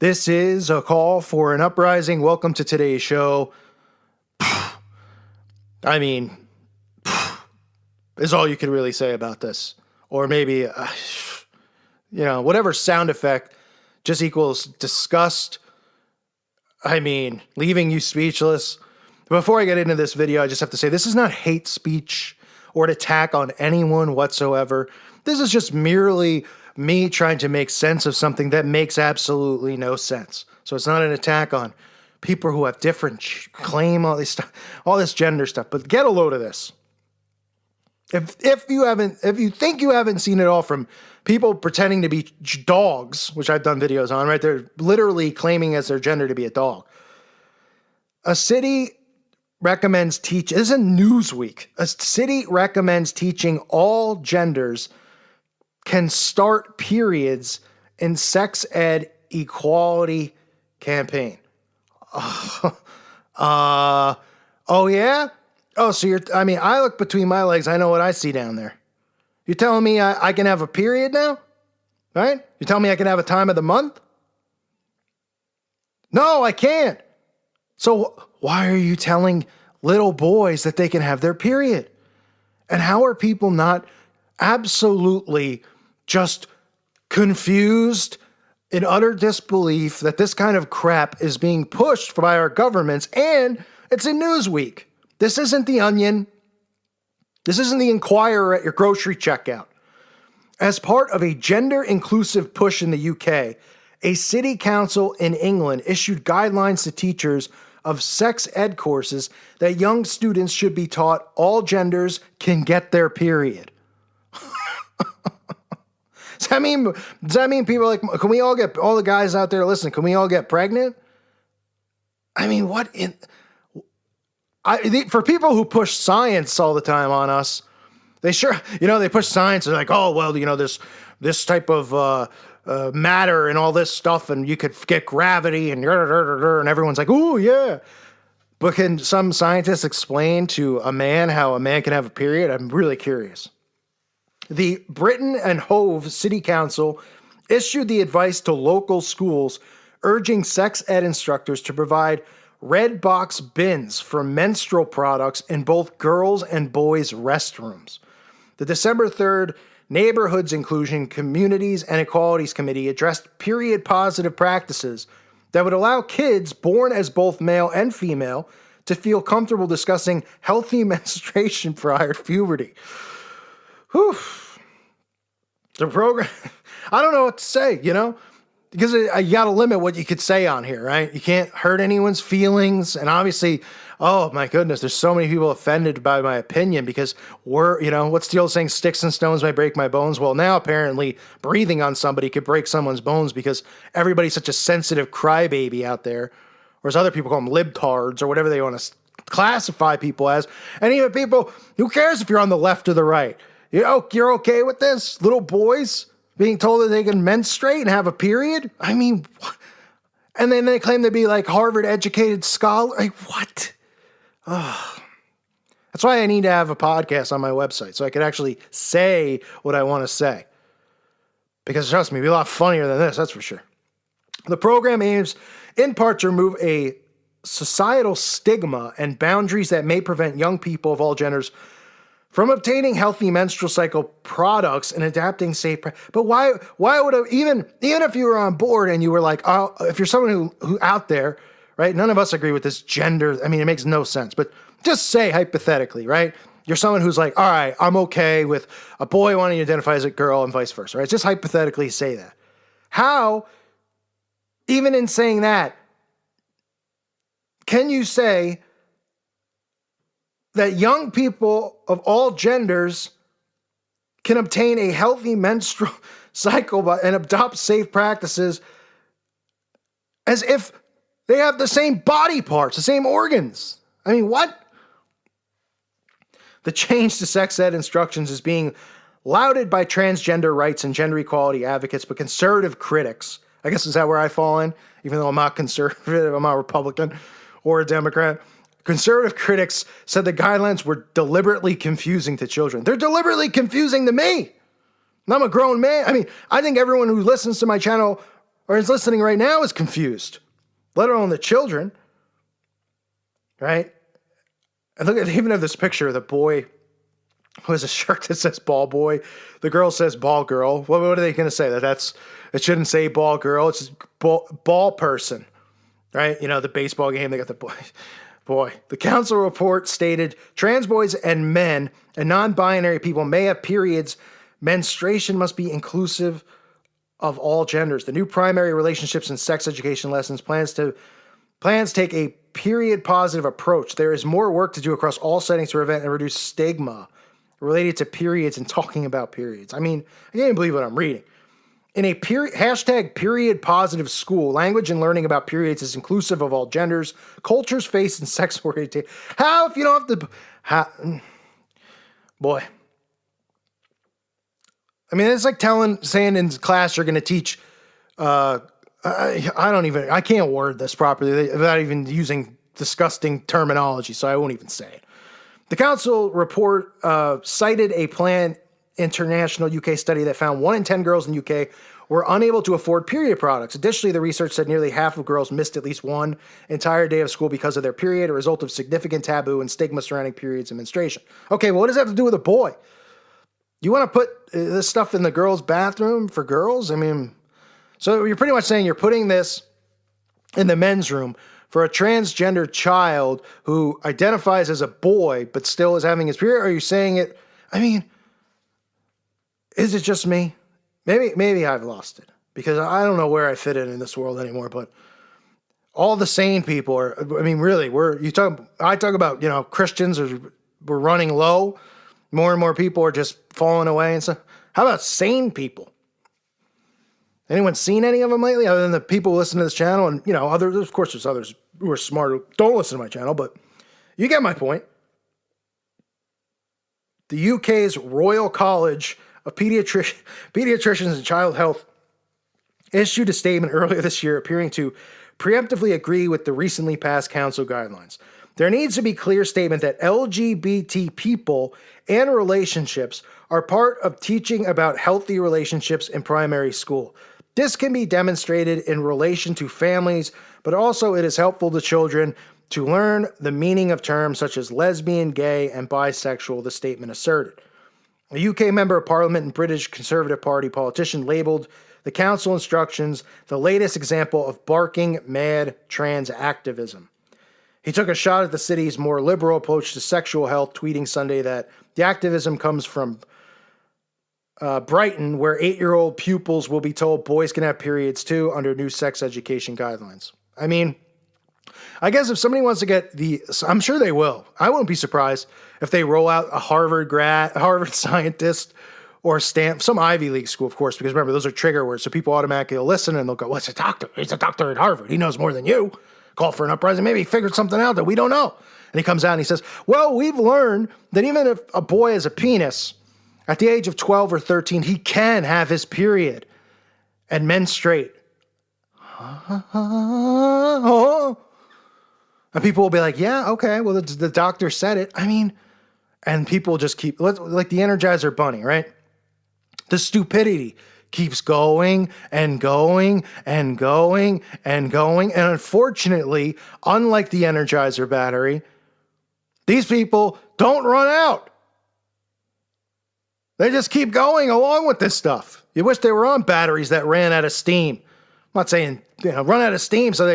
This is a call for an uprising. Welcome to today's show. I mean, is all you can really say about this. Or maybe, whatever sound effect just equals disgust. I mean, leaving you speechless. Before I get into this video, I just have to say this is not hate speech or an attack on anyone whatsoever. This is just merely me trying to make sense of something that makes absolutely no sense. So it's not an attack on people who have different claim, all this stuff, all this gender stuff. But get a load of this. If you think you haven't seen it all from people pretending to be dogs, which I've done videos on, right? They're literally claiming as their gender to be a dog. A city recommends this is a Newsweek. A city recommends teaching all genders can start periods in sex ed equality campaign. Oh yeah? Oh, so I look between my legs. I know what I see down there. You're telling me I can have a period now? Right? You're telling me I can have a time of the month? No, I can't. So why are you telling little boys that they can have their period? And how are people not absolutely just confused in utter disbelief that this kind of crap is being pushed by our governments? And it's in Newsweek. This isn't The Onion. This isn't the Inquirer at your grocery checkout. As part of a gender-inclusive push in the UK, a city council in England issued guidelines to teachers of sex ed courses that young students should be taught all genders can get their period. Does that mean people like, can we all get, all the guys out there listening, can we all get pregnant? I mean, for people who push science all the time on us, they push science. They're like, oh, well, this type of matter and all this stuff, and you could get gravity and everyone's like, ooh, yeah. But can some scientists explain to a man how a man can have a period? I'm really curious. The Britton and Hove City Council issued the advice to local schools urging sex ed instructors to provide red box bins for menstrual products in both girls' and boys' restrooms. The December 3rd Neighborhoods Inclusion, Communities, and Equalities Committee addressed period-positive practices that would allow kids born as both male and female to feel comfortable discussing healthy menstruation prior to puberty. Whew. The program, I don't know what to say, because you got to limit what you could say on here, right? You can't hurt anyone's feelings. And obviously, oh my goodness, there's so many people offended by my opinion because what's the old saying, sticks and stones may break my bones? Well, now apparently breathing on somebody could break someone's bones because everybody's such a sensitive crybaby out there. Whereas other people call them libtards or whatever they want to classify people as. And even people, who cares if you're on the left or the right? You're okay with this? Little boys being told that they can menstruate and have a period? I mean, what? And then they claim to be like Harvard-educated scholar. Like, what? Oh. That's why I need to have a podcast on my website so I can actually say what I want to say. Because trust me, it'd be a lot funnier than this, that's for sure. The program aims, in part, to remove a societal stigma and boundaries that may prevent young people of all genders from obtaining healthy menstrual cycle products and adapting safe. But why would even if you were on board and you were like, oh, if you're someone who out there, right? None of us agree with this gender. I mean, it makes no sense. But just say hypothetically, right? You're someone who's like, all right, I'm okay with a boy wanting to identify as a girl and vice versa, right? Just hypothetically say that. How, even in saying that, can you say that young people of all genders can obtain a healthy menstrual cycle and adopt safe practices as if they have the same body parts, the same organs? I mean, what? The change to sex ed instructions is being lauded by transgender rights and gender equality advocates, but conservative critics, I guess is that where I fall in? Even though I'm not conservative, I'm not a Republican or a Democrat. Conservative critics said the guidelines were deliberately confusing to children. They're deliberately confusing to me. And I'm a grown man. I mean, I think everyone who listens to my channel or is listening right now is confused, let alone the children, right? And look at, they even have this picture of the boy who has a shirt that says ball boy. The girl says ball girl. What are they going to say? It shouldn't say ball girl. It's just ball person, right? You know, the baseball game, they got the boy. Boy, the council report stated trans boys and men and non-binary people may have periods. Menstruation must be inclusive of all genders. The new primary relationships and sex education lessons plans take a period positive approach. There is more work to do across all settings to prevent and reduce stigma related to periods and talking about periods. I mean, I can't even believe what I'm reading. In a period positive school, language and learning about periods is inclusive of all genders, cultures, faith, and sex orientation. How if you don't have to? Boy. I mean, it's like saying in class you're going to teach. I can't word this properly without even using disgusting terminology, so I won't even say it. The council report cited a planned international UK study that found 1 in 10 girls in the UK were unable to afford period products. Additionally, the research said nearly half of girls missed at least one entire day of school because of their period, a result of significant taboo and stigma surrounding periods and menstruation. Okay, well, what does that have to do with a boy? You want to put this stuff in the girls' bathroom for girls? I mean, so you're pretty much saying you're putting this in the men's room for a transgender child who identifies as a boy but still is having his period? Or are you saying it? I mean, is it just me? Maybe I've lost it because I don't know where I fit in this world anymore. But all the sane people are. I mean, really, I talk about, you know, Christians we're running low. More and more people are just falling away and stuff. How about sane people? Anyone seen any of them lately other than the people who listen to this channel? And, you know, others, of course, there's others who are smart who don't listen to my channel, but you get my point. The UK's Royal College of Pediatricians and Child Health issued a statement earlier this year appearing to preemptively agree with the recently passed council guidelines. There needs to be a clear statement that LGBT people and relationships are part of teaching about healthy relationships in primary school. This can be demonstrated in relation to families, but also it is helpful to children to learn the meaning of terms such as lesbian, gay, and bisexual, the statement asserted. A UK member of parliament and British Conservative Party politician labeled the council instructions the latest example of barking mad trans activism. He took a shot at the city's more liberal approach to sexual health, tweeting Sunday that the activism comes from Brighton, where 8-year-old pupils will be told boys can have periods too under new sex education guidelines. I mean, I guess if somebody wants to get I'm sure they will. I wouldn't be surprised if they roll out a Harvard scientist, or some Ivy League school, of course, because remember, those are trigger words. So people automatically will listen and they'll go, well, it's a doctor. He's a doctor at Harvard. He knows more than you. Call for an uprising. Maybe he figured something out that we don't know. And he comes out and he says, well, we've learned that even if a boy has a penis, at the age of 12 or 13, he can have his period and menstruate. And people will be like, yeah, okay, well, the doctor said it. I mean, and people just keep, like the Energizer Bunny, right? The stupidity keeps going and going and going and going. And unfortunately, unlike the Energizer battery, these people don't run out. They just keep going along with this stuff. You wish they were on batteries that ran out of steam. I'm not saying, run out of steam so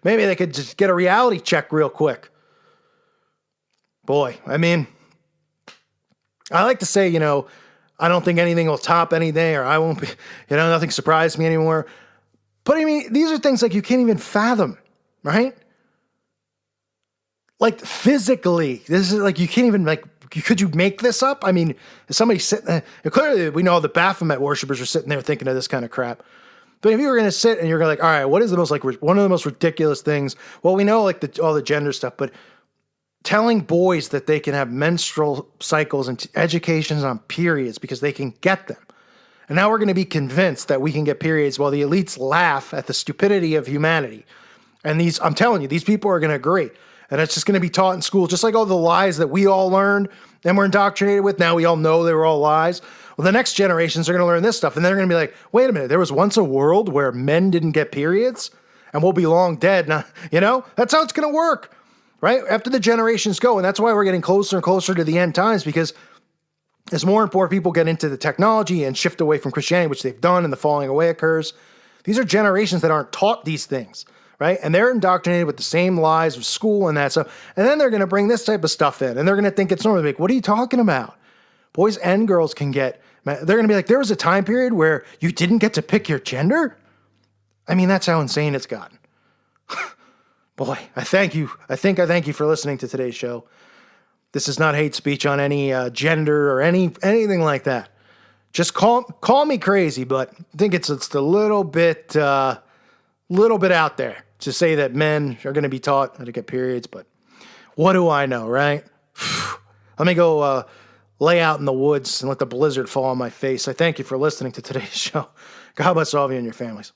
maybe they could just get a reality check real quick. Boy, I mean, I like to say, I don't think anything will top anything, or I won't be, nothing surprised me anymore. But I mean, these are things like you can't even fathom, right? Like physically, this is like, you can't even could you make this up? I mean, is somebody sitting there, clearly we know the Baphomet worshipers are sitting there thinking of this kind of crap. But if you were going to sit and you're going to all right, what is the most one of the most ridiculous things? Well, we know all the gender stuff, but telling boys that they can have menstrual cycles and educations on periods because they can get them. And now we're going to be convinced that we can get periods while the elites laugh at the stupidity of humanity. And I'm telling you, these people are going to agree. And it's just going to be taught in school, just like all the lies that we all learned and were indoctrinated with. Now we all know they were all lies. Well, the next generations are going to learn this stuff, and they're going to be like, wait a minute, there was once a world where men didn't get periods, and we'll be long dead. Now, that's how it's going to work, right? After the generations go, and that's why we're getting closer and closer to the end times, because as more and more people get into the technology and shift away from Christianity, which they've done, and the falling away occurs, these are generations that aren't taught these things, right? And they're indoctrinated with the same lies of school and that stuff, and then they're going to bring this type of stuff in, and they're going to think it's normal. Like, what are you talking about? Boys and girls can get, they're going to be like, there was a time period where you didn't get to pick your gender? I mean, that's how insane it's gotten. Boy, I thank you. I thank you for listening to today's show. This is not hate speech on any gender or anything like that. Just call me crazy, but I think it's a little bit out there to say that men are going to be taught how to get periods. But what do I know, right? Let me go lay out in the woods and let the blizzard fall on my face. I thank you for listening to today's show. God bless all of you and your families.